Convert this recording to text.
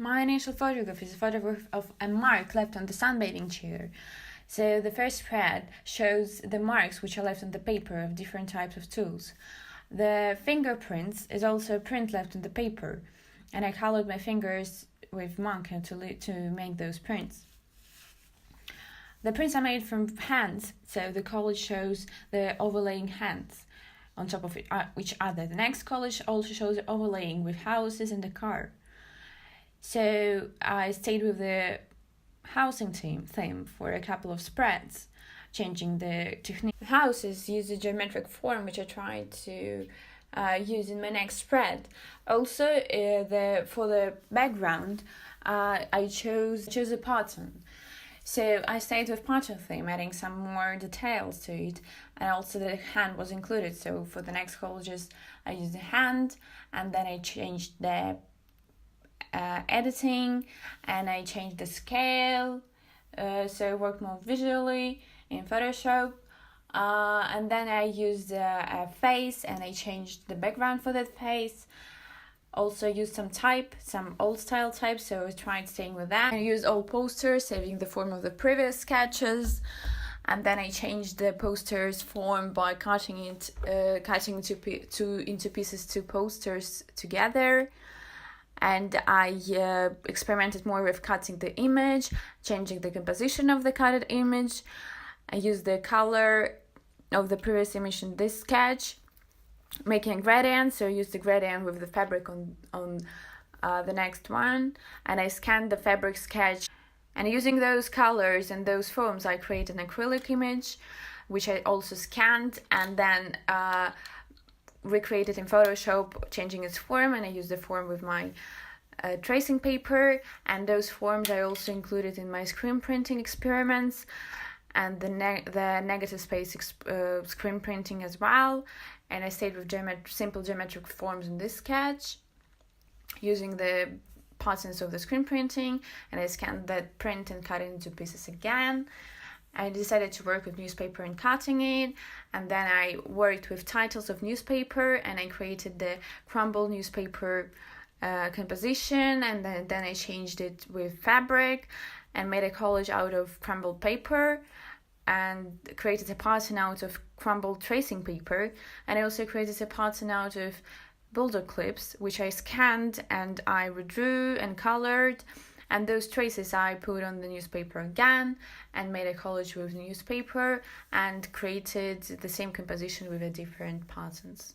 My initial photograph is a photograph of a mark left on the sunbathing chair. So the first spread shows the marks which are left on the paper of different types of tools. The fingerprints is also a print left on the paper, and I colored my fingers with marker to make those prints. The prints are made from hands, so the collage shows the overlaying hands on top of each other. The next collage also shows the overlaying with houses and a car. So I stayed with the housing theme for a couple of spreads, changing the technique. The houses use a geometric form which I tried to use in my next spread. Also, for the background, I chose a pattern. So I stayed with pattern theme, adding some more details to it, and also the hand was included. So for the next collages, I used the hand, and then I changed the editing, and I changed the scale, so I worked more visually in Photoshop, and then I used a face, and I changed the background for that face. Also used some old style type, so I tried staying with that. I used old posters, saving the form of the previous sketches, and then I changed the posters form by cutting into pieces two posters together. And I experimented more with cutting the image, changing the composition of the cutted image. I used the color of the previous image in this sketch, making a gradient, so I used the gradient with the fabric on the next one, and I scanned the fabric sketch, and using those colors and those forms I created an acrylic image, which I also scanned and then recreated in Photoshop, changing its form, and I used the form with my tracing paper, and those forms I also included in my screen printing experiments and the negative space screen printing as well. And I stayed with simple geometric forms in this sketch, using the patterns of the screen printing, and I scanned that print and cut it into pieces again. I decided to work with newspaper and cutting it, and then I worked with titles of newspaper, and I created the crumbled newspaper composition, and then I changed it with fabric and made a collage out of crumbled paper, and created a pattern out of crumbled tracing paper, and I also created a pattern out of bulldog clips, which I scanned and I redrew and colored, and those traces I put on the newspaper again and made a collage with newspaper and created the same composition with different patterns.